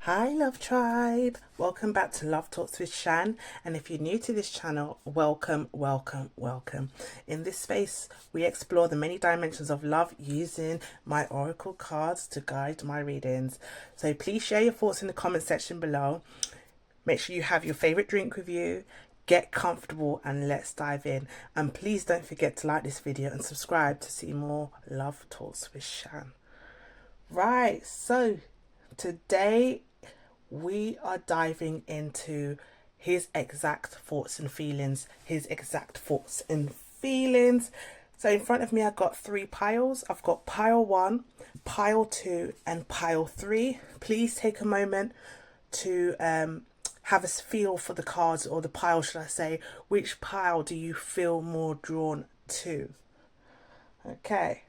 Hi Love Tribe, welcome back to Love Talks with Shan, and if you're new to this channel, welcome. In this space we explore the many dimensions of love using my oracle cards to guide my readings. So please share your thoughts in the comment section below. Make sure you have your favorite drink with you, get comfortable, and let's dive in. And please don't forget to like this video and subscribe to see more Love Talks with Shan. Right, so today we are diving into his exact thoughts and feelings. So in front of me, I've got three piles. I've got pile 1, pile 2, and pile 3. Please take a moment to have a feel for the cards, or the pile, should I say. Which pile do you feel more drawn to? Okay.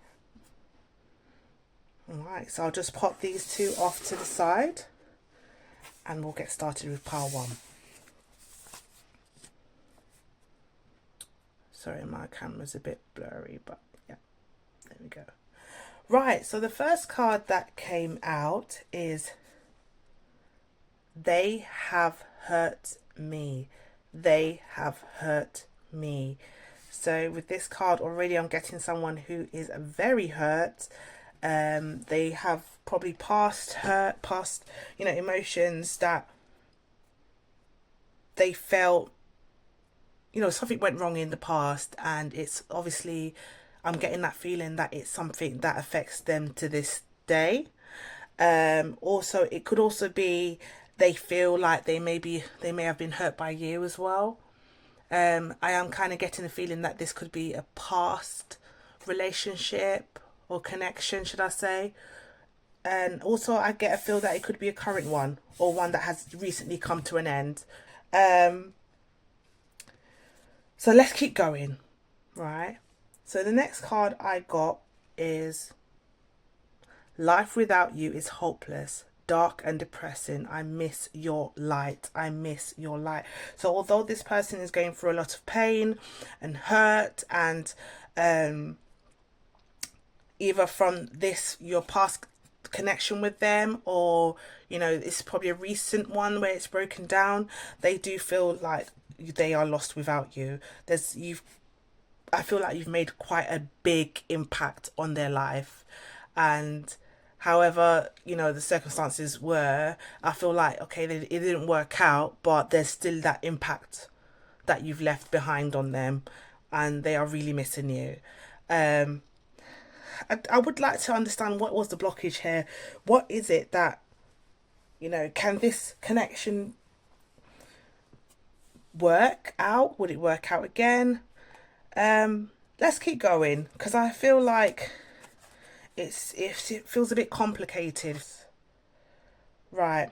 Alright, so I'll just pop these two off to the side and we'll get started with pile 1. Sorry, my camera's a bit blurry, but yeah, there we go. Right, so the first card that came out is They Have Hurt Me. They have hurt me. So with this card already, I'm getting someone who is very hurt. They have probably past emotions that they felt, something went wrong in the past, and it's obviously, I'm getting that feeling that it's something that affects them to this day. Also, it could also be they feel like they may have been hurt by you as well. I am kind of getting the feeling that this could be a past relationship or connection, should I say. And also I get a feel that it could be a current one, or one that has recently come to an end. So let's keep going, right? So the next card I got is Life Without You is Hopeless, Dark and Depressing. I miss your light. I miss your light. So although this person is going through a lot of pain and hurt, and either from your past connection with them, or it's probably a recent one where it's broken down, they do feel like they are lost without you. I feel like you've made quite a big impact on their life, and however the circumstances were, I feel like, okay, it didn't work out, but there's still that impact that you've left behind on them, and they are really missing you. I would like to understand what was the blockage here. What is it that, can this connection work out? Would it work out again? Let's keep going, because I feel like it feels a bit complicated. Right.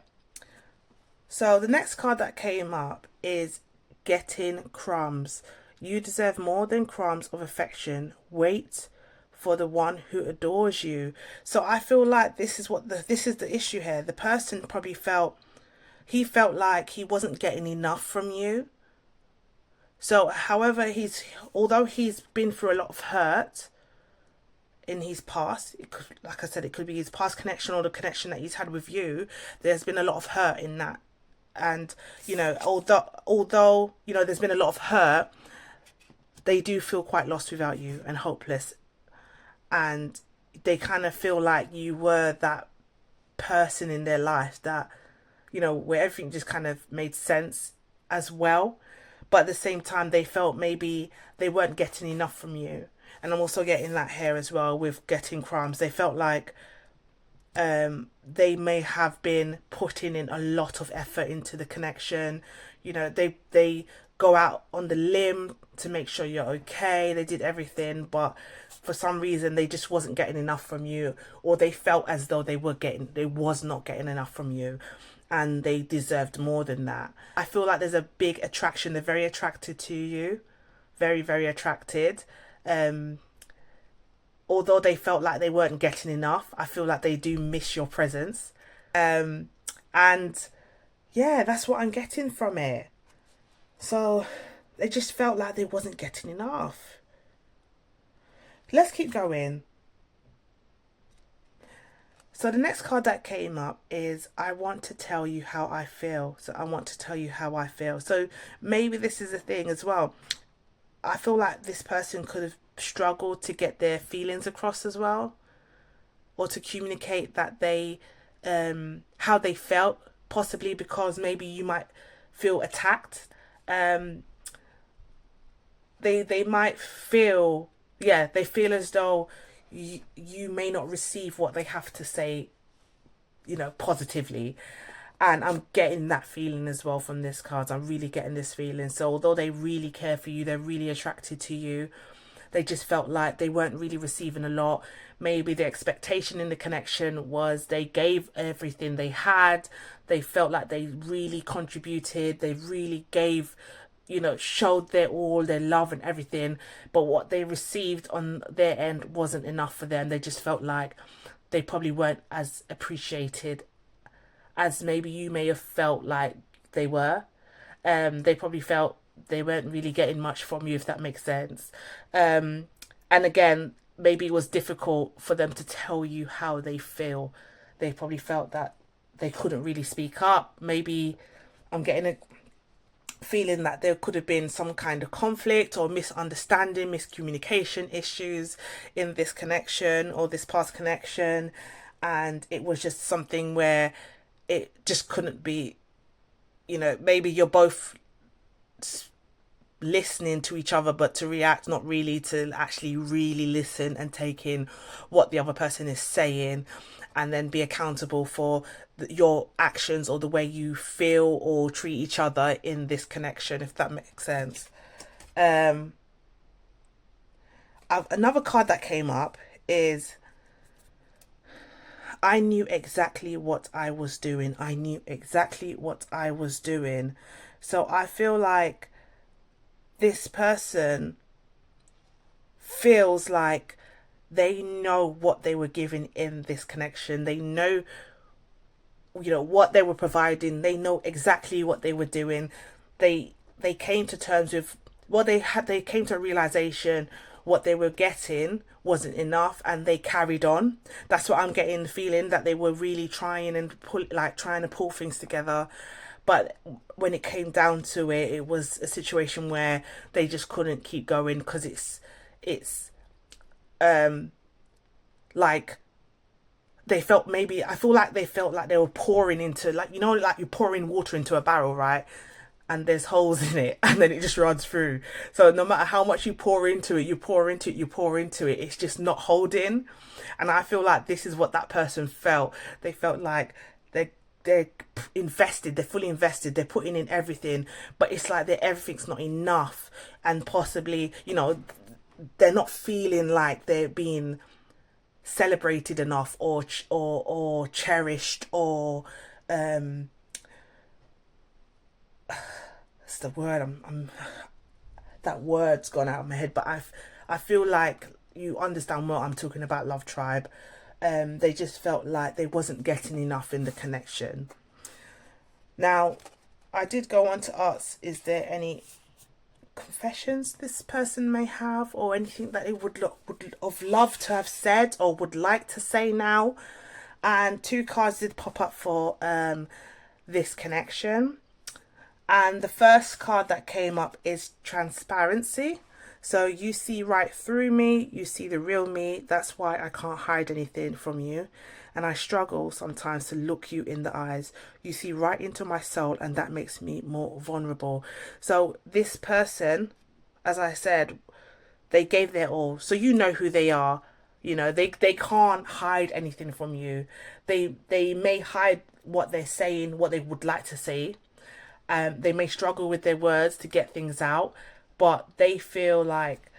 So the next card that came up is Getting Crumbs. You deserve more than crumbs of affection. Wait for the one who adores you. So I feel like this is the issue here. The person probably felt like he wasn't getting enough from you. So however, although he's been through a lot of hurt in his past, like I said, it could be his past connection or the connection that he's had with you. There's been a lot of hurt in that, and although there's been a lot of hurt, they do feel quite lost without you and hopeless, and they kind of feel like you were that person in their life that where everything just kind of made sense as well, but at the same time they felt maybe they weren't getting enough from you. And I'm also getting that here as well with Getting Crumbs. They felt like they may have been putting in a lot of effort into the connection. They go out on the limb to make sure you're okay. They did everything, but for some reason they just wasn't getting enough from you, or they felt as though they was not getting enough from you, and they deserved more than that. I feel like there's a big attraction. They're very attracted to you, very, very attracted. Although they felt like they weren't getting enough, I feel like they do miss your presence. And yeah, that's what I'm getting from it. So they just felt like they wasn't getting enough. Let's keep going. So the next card that came up is I want to tell you how I feel. So I want to tell you how I feel. So maybe this is a thing as well. I feel like this person could have struggled to get their feelings across as well, or to communicate that they how they felt, possibly because maybe you might feel attacked. Um they might feel, yeah, they feel as though you may not receive what they have to say, positively. And I'm getting that feeling as well from this card. I'm really getting this feeling. So although they really care for you, they're really attracted to you, they just felt like they weren't really receiving a lot. Maybe the expectation in the connection was they gave everything they had. They felt like they really contributed. They really gave, showed their all, their love and everything. But what they received on their end wasn't enough for them. They just felt like they probably weren't as appreciated as maybe you may have felt like they were. They probably felt they weren't really getting much from you, if that makes sense. And again, maybe it was difficult for them to tell you how they feel. They probably felt that they couldn't really speak up. Maybe I'm getting a feeling that there could have been some kind of conflict or misunderstanding, miscommunication issues in this connection or this past connection. And it was just something where it just couldn't be, maybe you're both listening to each other but to react, not really to actually really listen and take in what the other person is saying, and then be accountable for your actions or the way you feel or treat each other in this connection, if that makes sense. um Another card that came up is I knew exactly what I was doing. I knew exactly what I was doing. So I feel like this person feels like they know what they were giving in this connection. They know, what they were providing. They know exactly what they were doing. They came to terms with, well, they came to a realization what they were getting wasn't enough, and they carried on. That's what I'm getting the feeling, that they were really trying to pull things together. But when it came down to it, it was a situation where they just couldn't keep going, because it's like they felt, maybe I feel like they felt like they were pouring into, like, like you're pouring water into a barrel, right? And there's holes in it, and then it just runs through. So no matter how much you pour into it, you pour into it, it's just not holding. And I feel like this is what that person felt. They felt like they're invested, they're fully invested, they're putting in everything, but it's like that everything's not enough, and possibly, they're not feeling like they're being celebrated enough, or cherished, or it's the word, I'm that word's gone out of my head, but I feel like you understand what I'm talking about, Love Tribe. They just felt like they wasn't getting enough in the connection. Now, I did go on to ask, is there any confessions this person may have, or anything that they would have loved to have said or would like to say now? And two cards did pop up for this connection. And the first card that came up is transparency. So you see right through me, you see the real me. That's why I can't hide anything from you. And I struggle sometimes to look you in the eyes. You see right into my soul, and that makes me more vulnerable. So this person, as I said, they gave their all. So you know who they are. They can't hide anything from you. They may hide what they're saying, what they would like to say. They may struggle with their words to get things out, but they feel like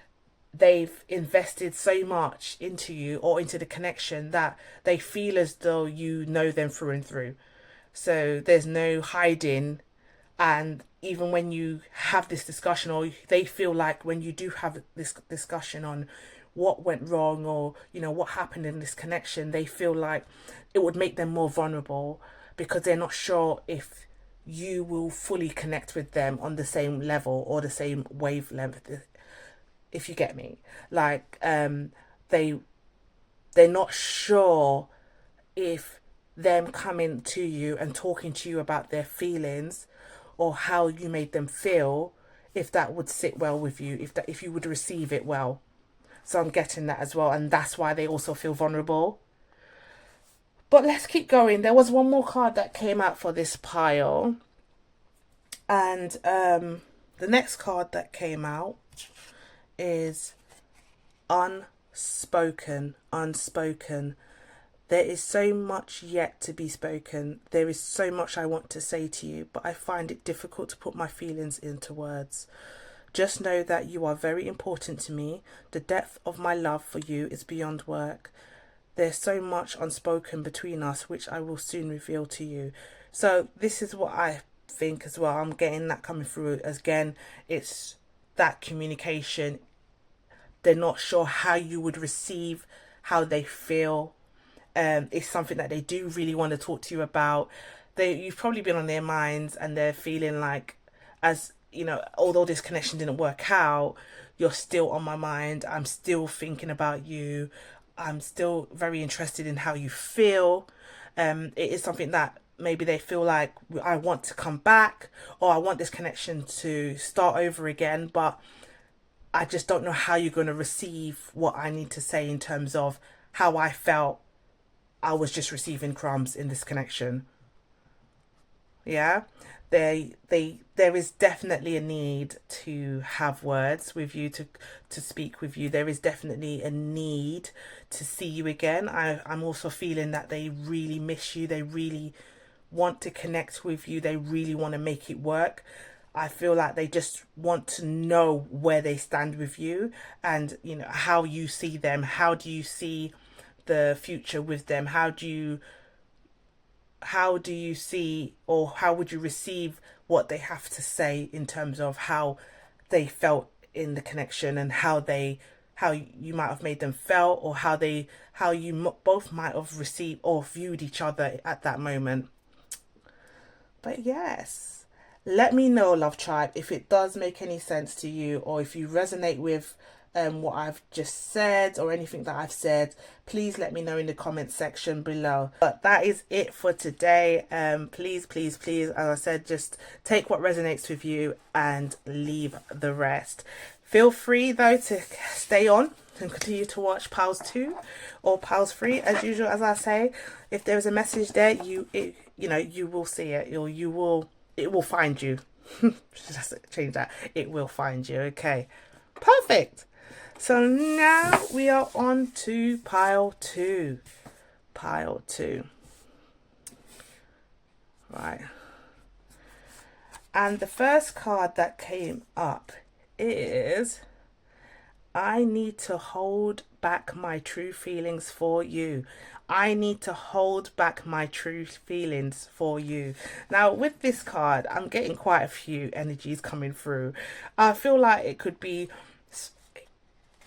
they've invested so much into you or into the connection that they feel as though you know them through and through. So there's no hiding. And even when you have this discussion, or they feel like when you do have this discussion on what went wrong, or what happened in this connection, they feel like it would make them more vulnerable, because they're not sure if you will fully connect with them on the same level or the same wavelength, if you get me. Like, they're not sure if them coming to you and talking to you about their feelings or how you made them feel, if that would sit well with you, if you would receive it well. So I'm getting that as well, and that's why they also feel vulnerable. But let's keep going. There was one more card that came out for this pile, and the next card that came out is unspoken. Unspoken. There is so much yet to be spoken. There is so much I want to say to you, but I find it difficult to put my feelings into words. Just know that you are very important to me. The depth of my love for you is beyond work. There's so much unspoken between us, which I will soon reveal to you. So this is what I think as well. I'm getting that coming through. Again, it's that communication. They're not sure how you would receive how they feel. It's something that they do really want to talk to you about. You've probably been on their minds, and they're feeling like, as you know, although this connection didn't work out, you're still on my mind. I'm still thinking about you. I'm still very interested in how you feel. It is something that maybe they feel like, I want to come back, or I want this connection to start over again, but I just don't know how you're going to receive what I need to say in terms of how I felt. I was just receiving crumbs in this connection. Yeah, there is definitely a need to have words with you, to speak with you. There is definitely a need to see you again. I'm also feeling that they really miss you. They really want to connect with you. They really want to make it work. I feel like they just want to know where they stand with you, and you know how you see them. How do you see the future with them? How do you see, or how would you receive what they have to say in terms of how they felt in the connection, and how you might have made them felt, or how you both might have received or viewed each other at that moment. But yes, let me know, Love Tribe, if it does make any sense to you, or if you resonate with what I've just said, or anything that I've said. Please let me know in the comment section below. But that is it for today. Please, please, please, as I said, just take what resonates with you and leave the rest. Feel free though to stay on and continue to watch Pals 2 or Pals 3. As usual, as I say, if there is a message there, you will see it, or it will find you. Just change that. It will find you. Okay, perfect. So now we are on to pile 2. Pile 2. Right. And the first card that came up is, I need to hold back my true feelings for you. I need to hold back my true feelings for you. Now, with this card, I'm getting quite a few energies coming through. I feel like it could be,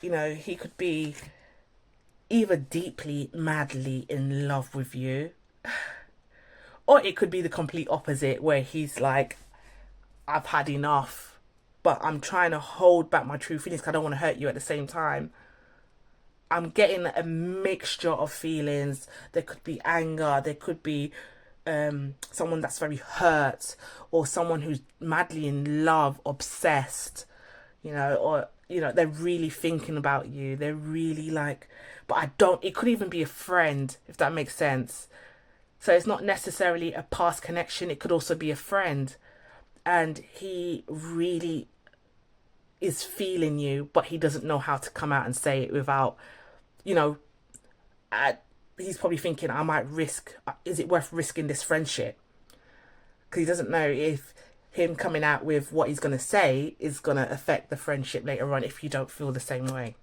he could be either deeply, madly in love with you, or it could be the complete opposite, where he's like, I've had enough, but I'm trying to hold back my true feelings because I don't want to hurt you at the same time. I'm getting a mixture of feelings. There could be anger, there could be someone that's very hurt, or someone who's madly in love, obsessed, or they're really thinking about you. They're really like, but it could even be a friend, if that makes sense. So it's not necessarily a past connection, it could also be a friend. And he really is feeling you, but he doesn't know how to come out and say it without, you know, he's probably thinking, I might risk, is it worth risking this friendship? Because he doesn't know if him coming out with what he's going to say is going to affect the friendship later on if you don't feel the same way.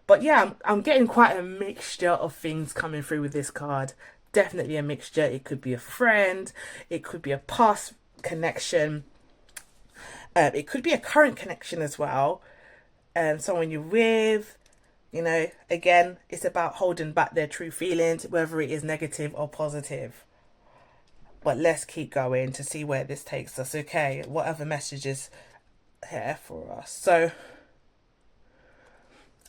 But yeah, I'm getting quite a mixture of things coming through with this card. Definitely a mixture. It could be a friend, it could be a past connection, it could be a current connection as well, someone you're with. Again, it's about holding back their true feelings, whether it is negative or positive. But let's keep going to see where this takes us. Okay, what other messages here for us? So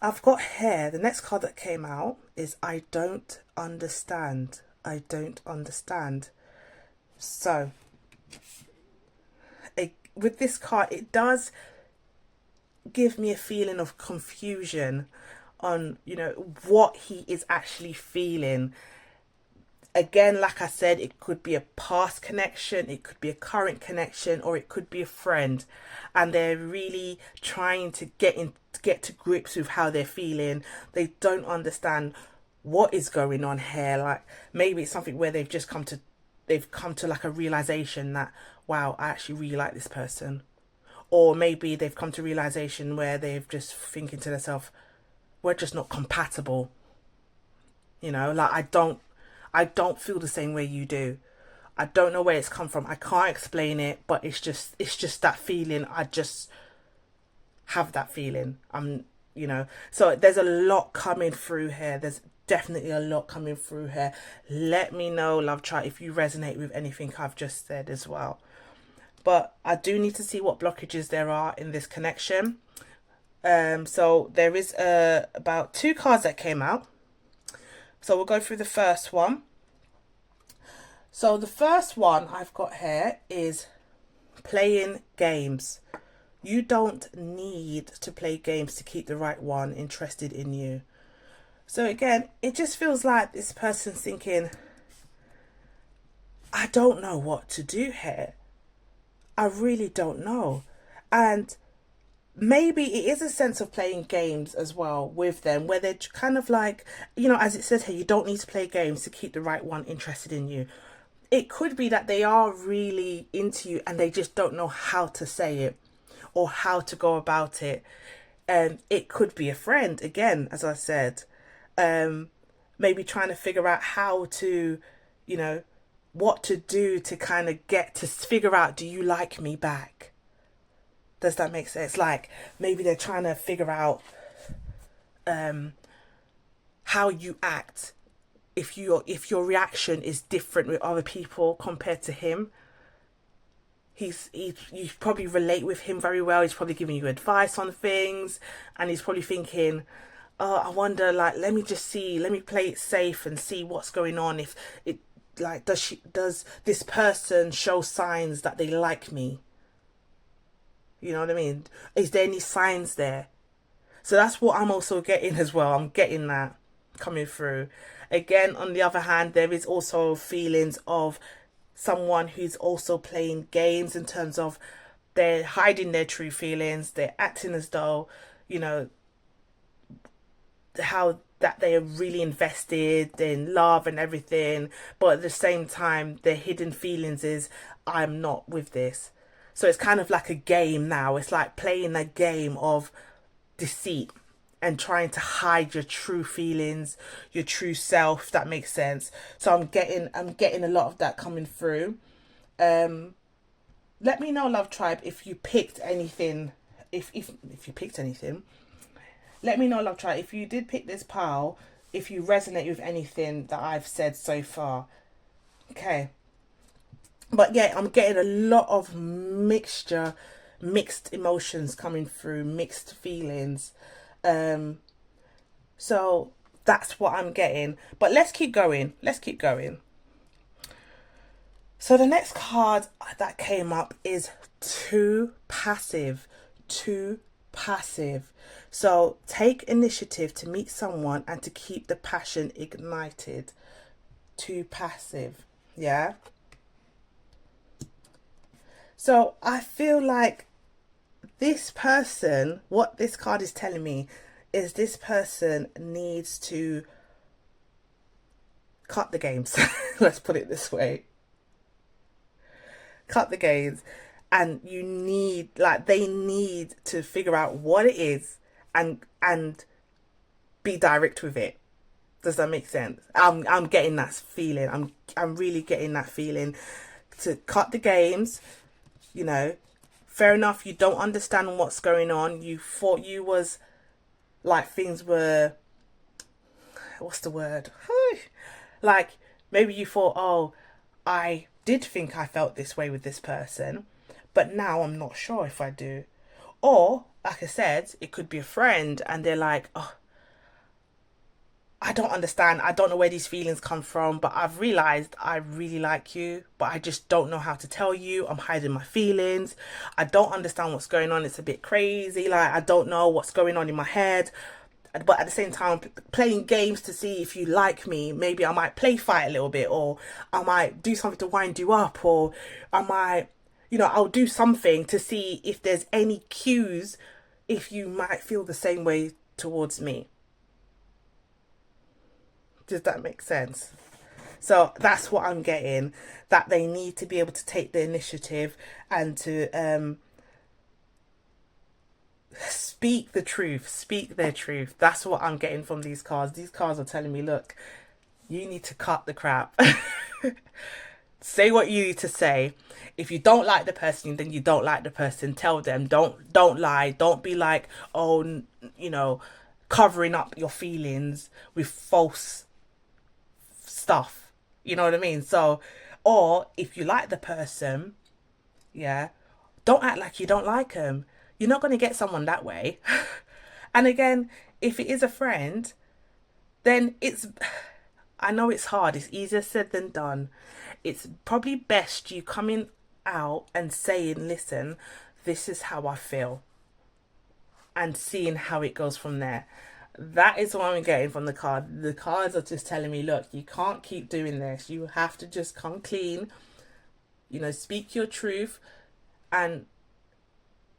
I've got here, the next card that came out is I don't understand. I don't understand. So, with this card, it does give me a feeling of confusion on, what he is actually feeling. Again, like I said, it could be a past connection, it could be a current connection, or it could be a friend, and they're really trying to get to grips with how they're feeling. They don't understand what is going on here. Like, maybe it's something where they've come to like a realization that, wow, I actually really like this person. Or maybe they've come to realization where they've just thinking to themselves, we're just not compatible. Like, I don't feel the same way you do. I don't know where it's come from. I can't explain it, but it's just that feeling. I just have that feeling. So there's a lot coming through here. There's definitely a lot coming through here. Let me know, love chart, if you resonate with anything I've just said as well. But I do need to see what blockages there are in this connection. So there is about 2 cards that came out. So we'll go through the first one. So the first one I've got here is playing games. You don't need to play games to keep the right one interested in you. So again, it just feels like this person's thinking, I don't know what to do here. I really don't know. And maybe it is a sense of playing games as well with them, where they're kind of like, as it says here, you don't need to play games to keep the right one interested in you. It could be that they are really into you and they just don't know how to say it or how to go about it. And it could be a friend, again, as I said, maybe trying to figure out how to, what to do to kind of get to figure out, do you like me back? Does that make sense? Like, maybe they're trying to figure out how you act if your reaction is different with other people compared to him. You probably relate with him very well. He's probably giving you advice on things, and he's probably thinking, oh, I wonder, like, let me play it safe and see what's going on. If it, like, does this person show signs that they like me? You know what I mean? Is there any signs there? So that's what I'm also getting as well. I'm getting that coming through. Again, on the other hand, there is also feelings of someone who's also playing games, in terms of they're hiding their true feelings. They're acting as though, how that they are really invested in love and everything, but at the same time their hidden feelings is, I'm not with this. So it's kind of like a game now. It's like playing a game of deceit and trying to hide your true feelings, your true self, if that makes sense. So I'm getting a lot of that coming through. Let me know, love tribe, if you picked anything. If you picked anything, let me know, love tribe, if you did pick this pile, if you resonate with anything that I've said so far. Okay. But yeah, I'm getting a lot of mixed emotions coming through, mixed feelings. So that's what I'm getting. But let's keep going. So the next card that came up is too passive. Too passive. So take initiative to meet someone and to keep the passion ignited. Too passive. Yeah. So I feel like this person, what this card is telling me is this person needs to cut the games. Let's put it this way. Cut the games. And they need to figure out what it is and be direct with it. Does that make sense? I'm getting that feeling. I'm really getting that feeling to cut the games. Fair enough, you don't understand what's going on. You thought you was like, things were, what's the word? Like, maybe you thought, oh, I did think I felt this way with this person, but now I'm not sure if I do. Or like I said, it could be a friend and they're like, oh, I don't understand. I don't know where these feelings come from, but I've realized I really like you, but I just don't know how to tell you. I'm hiding my feelings. I don't understand what's going on. It's a bit crazy. Like, I don't know what's going on in my head. But at the same time, playing games to see if you like me. Maybe I might play fight a little bit, or I might do something to wind you up, or I might, I'll do something to see if there's any cues if you might feel the same way towards me. Does that make sense? So that's what I'm getting, that they need to be able to take the initiative and to speak the truth, speak their truth. That's what I'm getting from these cards. These cards are telling me, look, you need to cut the crap. Say what you need to say. If you don't like the person, then you don't like the person. Tell them. Don't lie. Don't be like, oh, you know, covering up your feelings with false stuff. You know what I mean? So, or if you like the person, yeah, don't act like you don't like them. You're not going to get someone that way. And again, if it is a friend, then I know it's hard. It's easier said than done. It's probably best you coming out and saying, listen, this is how I feel, and seeing how it goes from there. That is what I'm getting from the card. The cards are just telling me, look, you can't keep doing this. You have to just come clean, speak your truth. And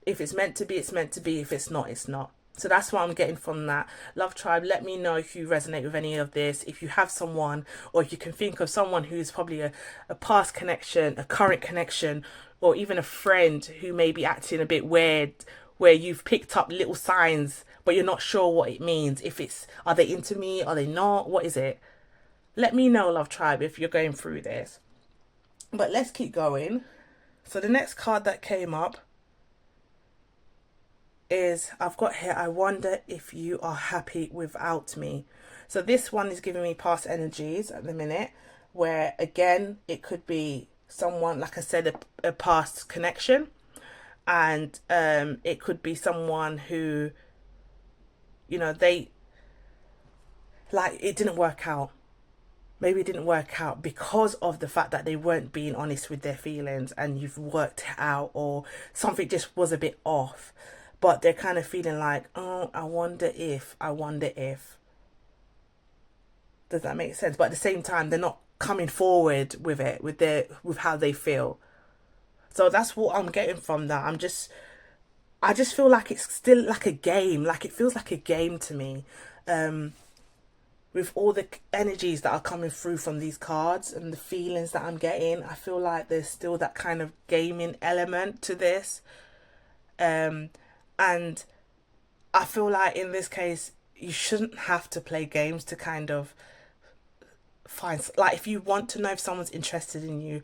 if it's meant to be, it's meant to be. If it's not, it's not. So that's what I'm getting from that. Love Tribe, let me know if you resonate with any of this. If you have someone, or if you can think of someone who's probably a past connection, a current connection, or even a friend who may be acting a bit weird, where you've picked up little signs, but you're not sure what it means. If it's, are they into me? Are they not? What is it? Let me know, Love Tribe, if you're going through this. But let's keep going. So the next card that came up is, I've got here, I wonder if you are happy without me. So this one is giving me past energies at the minute, where again, it could be someone, like I said, a past connection. And it could be someone who, they, like, it didn't work out. Maybe it didn't work out because of the fact that they weren't being honest with their feelings, and you've worked it out, or something just was a bit off. But they're kind of feeling like, oh, I wonder if. Does that make sense? But at the same time, they're not coming forward with it, with how they feel. So that's what I'm getting from that. I just feel like it's still like a game. Like, it feels like a game to me. With all the energies that are coming through from these cards and the feelings that I'm getting, I feel like there's still that kind of gaming element to this. And I feel like in this case, you shouldn't have to play games to kind of find, like, if you want to know if someone's interested in you,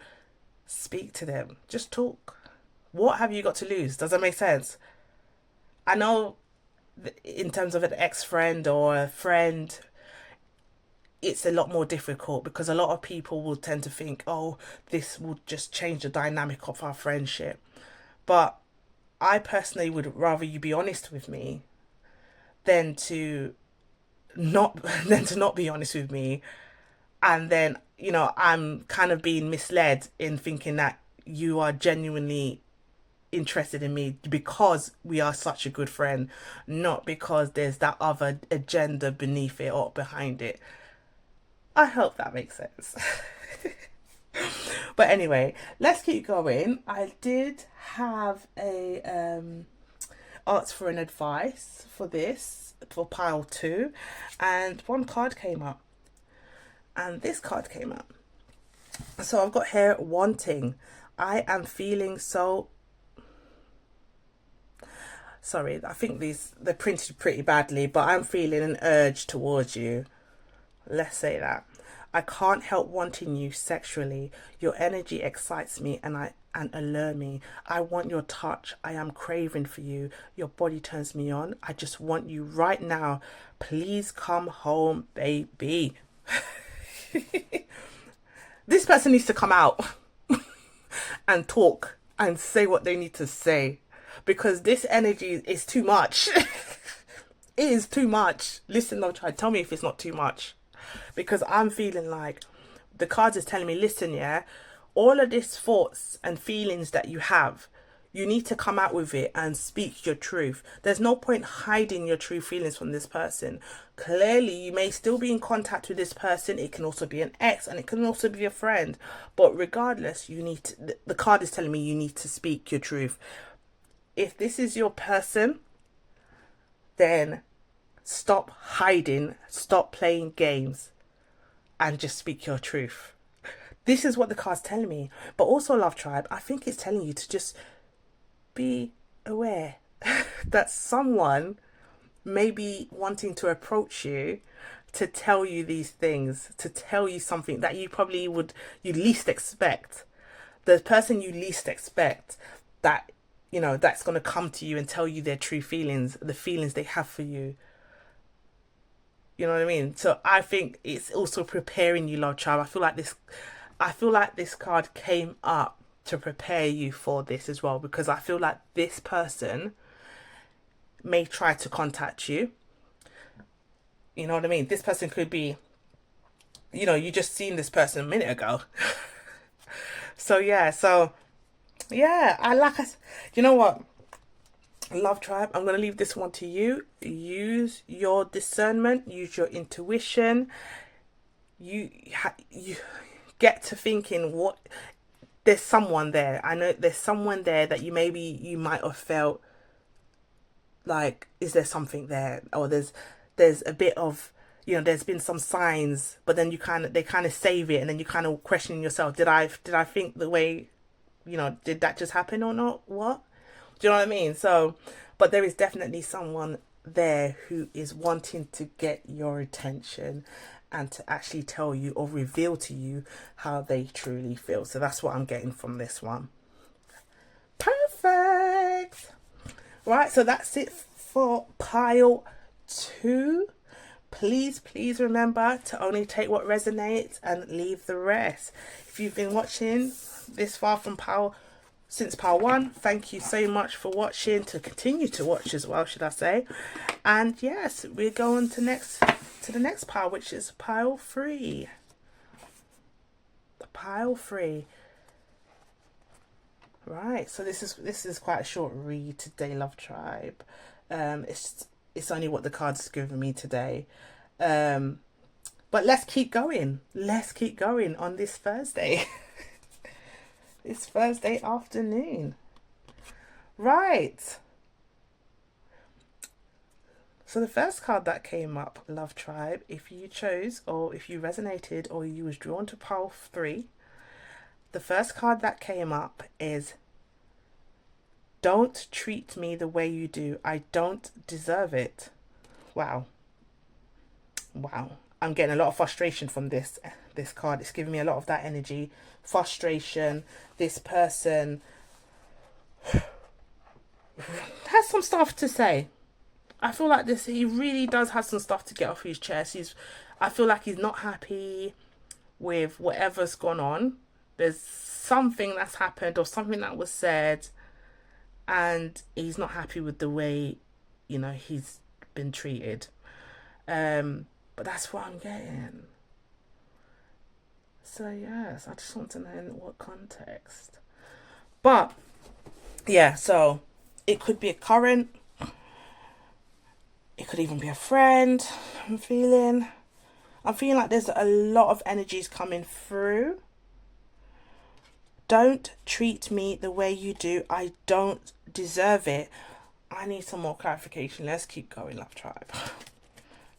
speak to them. Just talk. What have you got to lose? Does that make sense? I know in terms of an ex-friend or a friend, it's a lot more difficult because a lot of people will tend to think, oh, this will just change the dynamic of our friendship. But I personally would rather you be honest with me than to not than to not be honest with me, and then I'm kind of being misled in thinking that you are genuinely interested in me because we are such a good friend, not because there's that other agenda beneath it or behind it. I hope that makes sense. But anyway, let's keep going. I did have a ask for an advice for this, for pile two, and one card came up, and this card came up. So I've got here, wanting. I am feeling so, sorry, I think they're printed pretty badly, but I'm feeling an urge towards you. Let's say that. I can't help wanting you sexually. Your energy excites me and allure me. I want your touch. I am craving for you. Your body turns me on. I just want you right now. Please come home, baby. This person needs to come out and talk and say what they need to say, because this energy is too much. It is too much. Listen, love child, tell me if it's not too much. Because I'm feeling like the cards is telling me, listen, yeah, all of these thoughts and feelings that you have, you need to come out with it and speak your truth. There's no point hiding your true feelings from this person. Clearly, you may still be in contact with this person. It can also be an ex and it can also be a friend. But regardless, you need to, the card is telling me you need to speak your truth. If this is your person, then stop hiding, stop playing games, and just speak your truth. This is what the card's telling me. But also, love tribe, I think it's telling you to just be aware that someone may be wanting to approach you to tell you these things, to tell you something that you probably you least expect. The person you least expect, that, that's going to come to you and tell you their true feelings, the feelings they have for you. You know what I mean? So I think it's also preparing you, love child. I feel like this card came up to prepare you for this as well, because I feel like this person may try to contact you. You know what I mean? This person could be, you just seen this person a minute ago. So yeah, you know what? Love tribe, I'm going to leave this one to you. Use your discernment, use your intuition. You get to thinking, what, there's someone there. I know there's someone there that you might have felt like, is there something there? Or there's a bit of, there's been some signs, but then they kind of save it, and then you kind of question yourself, did I think the way, did that just happen or not? What? Do you know what I mean? So, but there is definitely someone there who is wanting to get your attention and to actually tell you or reveal to you how they truly feel. So that's what I'm getting from this one. Perfect. Right, so that's it for pile 2. Please remember to only take what resonates and leave the rest. If you've been watching this far from since pile 1, thank you so much for watching, to continue to watch as well, should I say. And yes, we're going to the next pile, which is pile 3. Pile 3. Right, so this is quite a short read today, love tribe. It's only what the cards given me today. But let's keep going. Let's keep going on this Thursday. It's Thursday afternoon. Right. So the first card that came up, love tribe, if you chose, or if you resonated, or you was drawn to pile 3, the first card that came up is, don't treat me the way you do. I don't deserve it. Wow. I'm getting a lot of frustration from this card. It's giving me a lot of that energy, frustration. This person has some stuff to say. I feel like he really does have some stuff to get off his chest. I feel like he's not happy with whatever's gone on. There's something that's happened or something that was said, and he's not happy with the way, he's been treated. But that's what I'm getting. So yes, I just want to know in what context. But yeah, so it could be a current. It could even be a friend. I'm feeling like there's a lot of energies coming through. Don't treat me the way you do. I don't deserve it. I need some more clarification. Let's keep going, love tribe.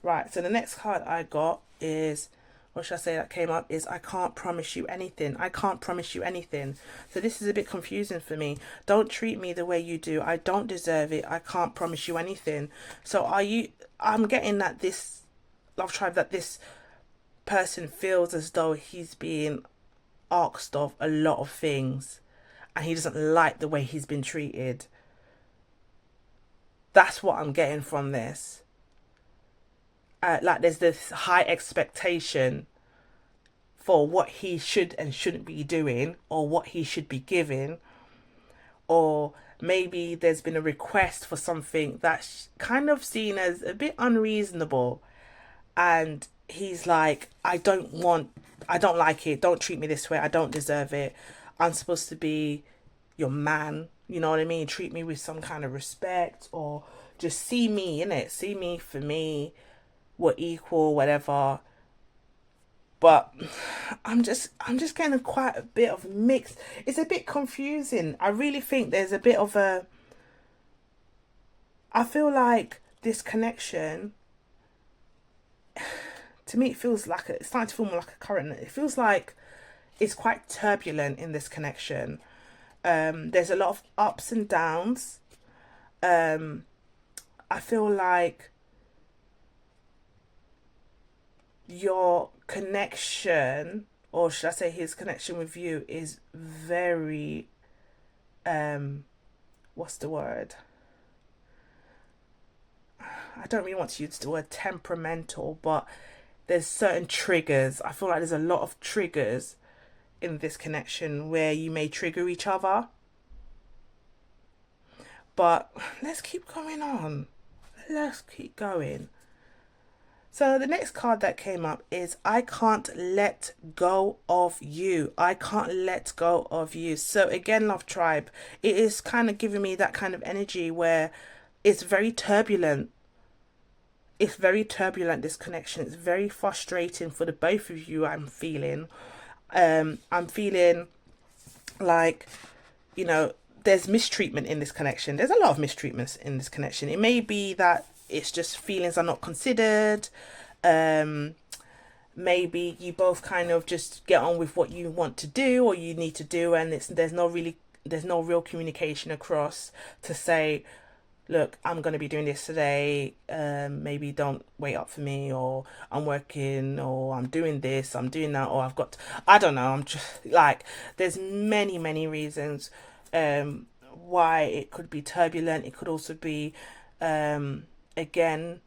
Right, so the next card I got is, what should I say that came up, is I can't promise you anything. I can't promise you anything. So this is a bit confusing for me. Don't treat me the way you do. I don't deserve it. I can't promise you anything. So I'm getting that this, love tribe, that this person feels as though he's being asked of a lot of things and he doesn't like the way he's been treated. That's what I'm getting from this. Like there's this high expectation for what he should and shouldn't be doing, or what he should be giving, or maybe there's been a request for something that's kind of seen as a bit unreasonable, and he's like, I don't like it, don't treat me this way, I don't deserve it, I'm supposed to be your man, you know what I mean, treat me with some kind of respect, or just see me in it, see me for me, we're equal, whatever. But I'm just getting quite a bit of mixed. It's a bit confusing. I really think there's a bit of a. I feel like this connection, to me, it feels like it's starting to feel more like a current. It feels like it's quite turbulent in this connection. There's a lot of ups and downs. Um, I feel like your connection, or should I say his connection with you, is very, um what's the word, I don't really want to use the word temperamental, but there's certain triggers. I feel like there's a lot of triggers in this connection where you may trigger each other. But let's keep going on. Let's keep going. So the next card that came up is I can't let go of you. I can't let go of you. So again, Love Tribe, it is kind of giving me that kind of energy where it's very turbulent. It's very turbulent, this connection. It's very frustrating for the both of you, I'm feeling. I'm feeling like, you know, there's mistreatment in this connection. There's a lot of mistreatments in this connection. It may be that it's just feelings are not considered. Um, Maybe you both kind of just get on with what you want to do or you need to do, and there's no real communication across to say, look, I'm going to be doing this today. Maybe don't wait up for me, or I'm working, or I'm doing this, I'm doing that, or I don't know. I'm just like, there's many reasons why it could be turbulent. It could also be, again,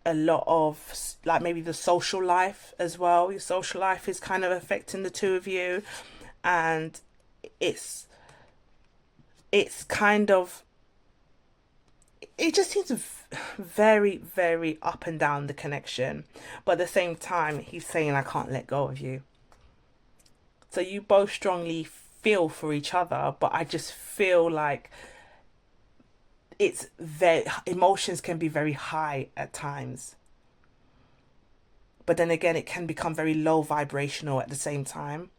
a lot of like maybe the social life as well. Your social life is kind of affecting the two of you, and it's it's kind of it just seems very up and down, the connection, but at the same time he's saying I can't let go of you. So you both strongly feel for each other, but I just feel like it's very emotions can be very high at times, but then again it can become very low vibrational at the same time,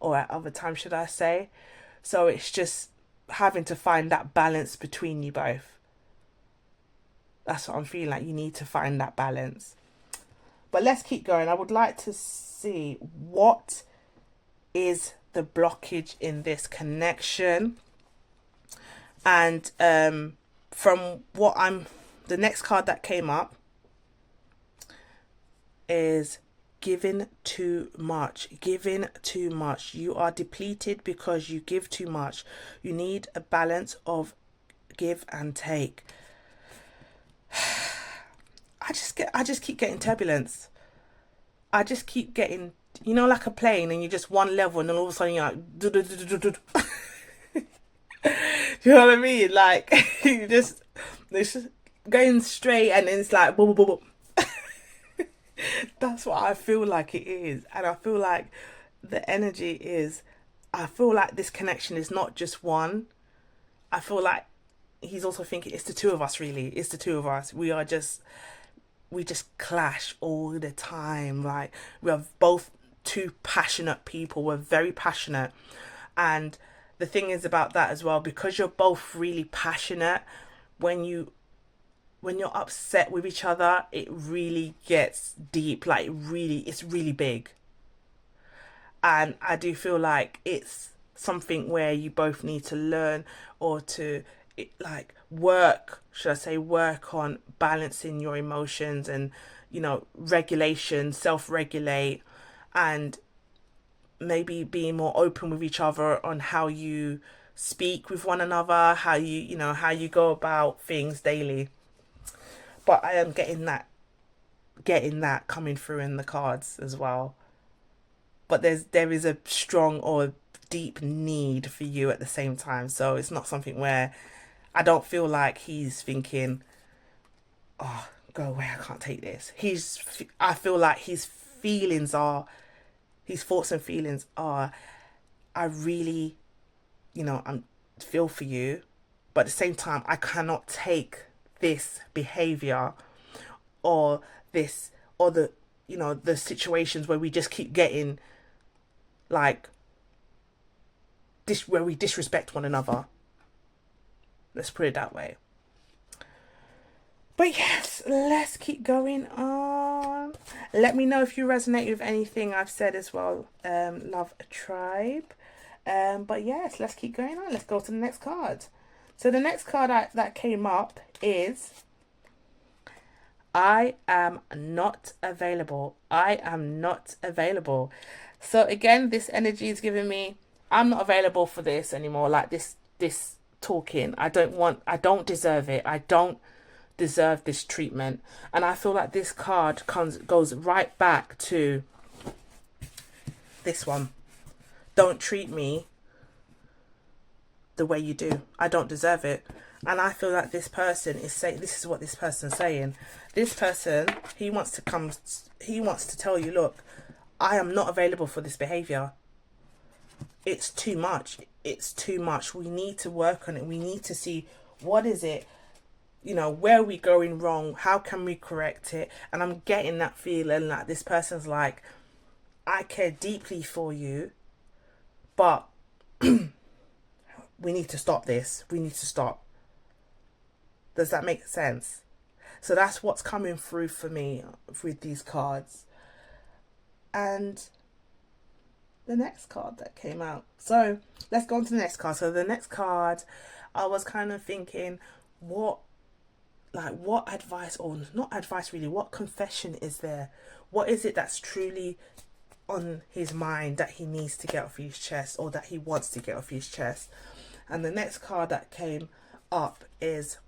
or at other times, should I say. So it's just having to find that balance between you both. That's what I'm feeling, like you need to find that balance. But let's keep going. I would like to see what is the blockage in this connection. And from what I'm, the next card that came up is giving too much. Giving too much. You are depleted because you give too much. You need a balance of give and take. I just keep getting turbulence. I just keep getting, you know, like a plane, and you just one level, and then all of a sudden you're like, you know what I mean? Like you just, it's just going straight, and then it's like boom, boom, boom, boom. That's what I feel like it is, and I feel like the energy is. I feel like this connection is not just one. I feel like he's also thinking it's the two of us. Really, it's the two of us. We just clash all the time. Like we are both two passionate people. We're very passionate, and the thing is about that as well, because you're both really passionate. When you're upset with each other, it really gets deep. Like it's really big. And I do feel like it's something where you both need to learn, or to like work, should I say, work on balancing your emotions, and regulation, self-regulate, and maybe being more open with each other on how you speak with one another, how how you go about things daily. But I am getting that coming through in the cards as well. But there is a strong or deep need for you at the same time. So it's not something where I don't feel like he's thinking, oh, go away, I can't take this. I feel like his thoughts and feelings are, I really, I'm feel for you, but at the same time, I cannot take this behavior or this or the situations where we just keep getting like this, where we disrespect one another. Let's put it that way. But yes, let's keep going on. Let me know if you resonate with anything I've said as well. Love a tribe. But yes, let's keep going on. Let's go to the next card. So the next card that came up is I am not available. I am not available. So again, this energy is giving me I'm not available for this anymore. Like this talking. I don't deserve it. I don't deserve this treatment. And I feel like this card goes right back to this one. Don't treat me the way you do. I don't deserve it. And I feel like this person is saying, this is what this person's saying. This person, he wants to tell you, look, I am not available for this behavior. It's too much. It's too much. We need to work on it. We need to see what is it, where are we going wrong? How can we correct it? And I'm getting that feeling like this person's like, I care deeply for you, but we need to stop this. We need to stop. Does that make sense? So that's what's coming through for me with these cards. And the next card that came out. So let's go on to the next card. So the next card, I was kind of thinking, what advice, or not advice really, what confession is there? What is it that's truly on his mind that he needs to get off his chest, or that he wants to get off his chest? And the next card that came up is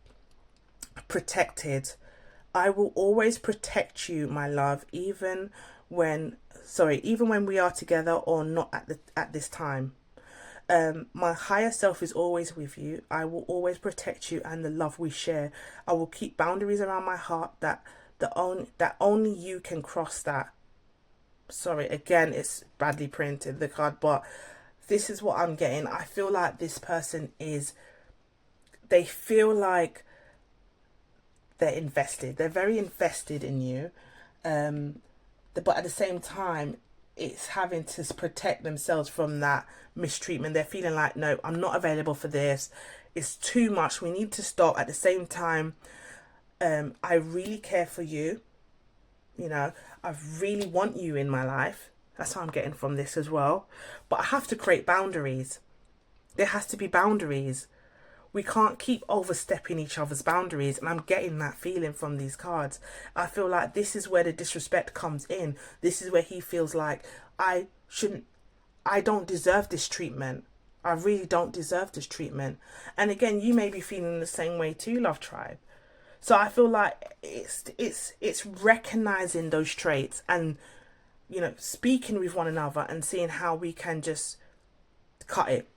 protected. I will always protect you, my love, even when we are together or not at this time. My higher self is always with you. I will always protect you and the love we share. I will keep boundaries around my heart that only you can cross that. Sorry, again, it's badly printed, the card, but this is what I'm getting. I feel like this person they feel like they're invested. They're very invested in you. But at the same time, it's having to protect themselves from that mistreatment. They're feeling like, no, I'm not available for this. It's too much. We need to stop. At the same time, I really care for you. I really want you in my life. That's what I'm getting from this as well. But I have to create boundaries. There has to be boundaries. We can't keep overstepping each other's boundaries. And I'm getting that feeling from these cards. I feel like this is where the disrespect comes in. This is where he feels like, I don't deserve this treatment. I really don't deserve this treatment. And again, you may be feeling the same way too, Love Tribe. So I feel like it's recognizing those traits and, speaking with one another and seeing how we can just cut it.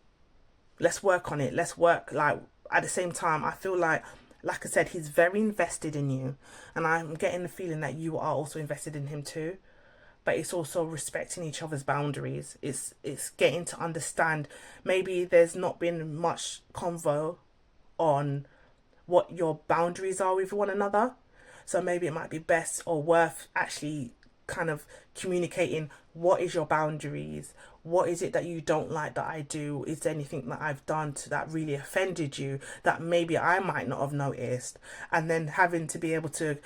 Let's work on it. Let's work. Like, at the same time, I feel like I said, he's very invested in you. And I'm getting the feeling that you are also invested in him too. But it's also respecting each other's boundaries. It's getting to understand. Maybe there's not been much convo on what your boundaries are with one another. So maybe it might be best or worth actually kind of communicating, what is your boundaries? What is it that you don't like that I do? Is there anything that I've done that really offended you that maybe I might not have noticed? And then having to be able to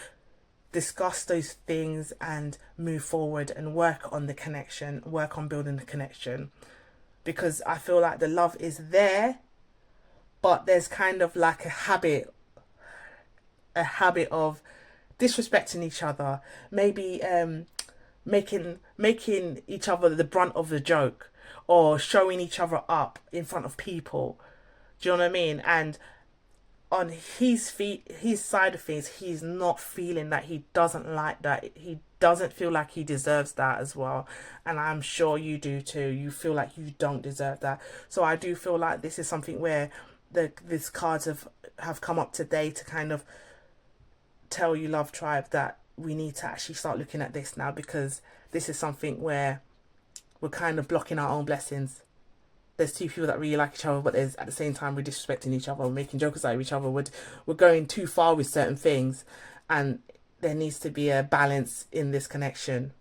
discuss those things and move forward and work on the connection, work on building the connection. Because I feel like the love is there, but there's kind of like a habit of disrespecting each other, maybe making each other the brunt of the joke, or showing each other up in front of people. Do you know what I mean? And on his side of things, he's not feeling that, he doesn't like that, he doesn't feel like he deserves that as well. And I'm sure you do too. You feel like you don't deserve that. So I do feel like this is something where these cards have come up today to kind of tell you, Love Tribe, that we need to actually start looking at this now, because this is something where we're kind of blocking our own blessings. There's two people that really like each other, but there's at the same time we're disrespecting each other, we're making jokes out of each other, we're going too far with certain things, and there needs to be a balance in this connection,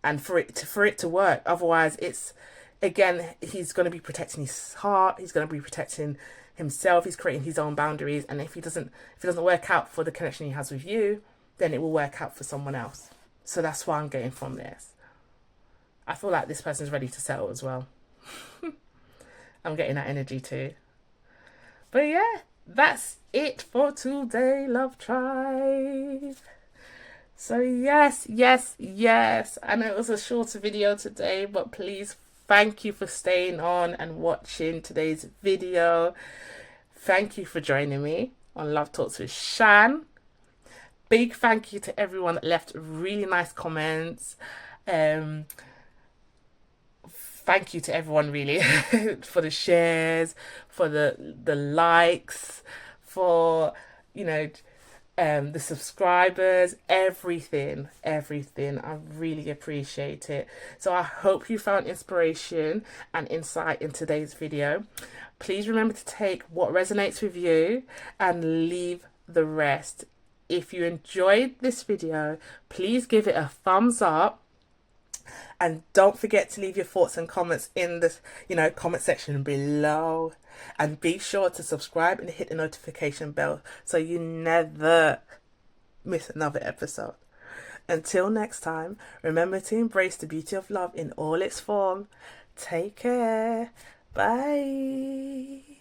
and for it to work. Otherwise, it's, again, he's going to be protecting his heart, he's going to be protecting himself, he's creating his own boundaries, and if it doesn't work out for the connection he has with you, then it will work out for someone else. So that's what I'm getting from this. I feel like this person's ready to settle as well. I'm getting that energy too. But yeah, that's it for today, Love Tribe. So yes. I know it was a shorter video today, but please, thank you for staying on and watching today's video. Thank you for joining me on Love Talks with Shan. Big thank you to everyone that left really nice comments. Thank you to everyone, really, for the shares, for the likes, for, the subscribers, everything. I really appreciate it. So I hope you found inspiration and insight in today's video. Please remember to take what resonates with you and leave the rest. If you enjoyed this video, please give it a thumbs up. And don't forget to leave your thoughts and comments in the comment section below. And be sure to subscribe and hit the notification bell so you never miss another episode. Until next time, remember to embrace the beauty of love in all its form. Take care. Bye.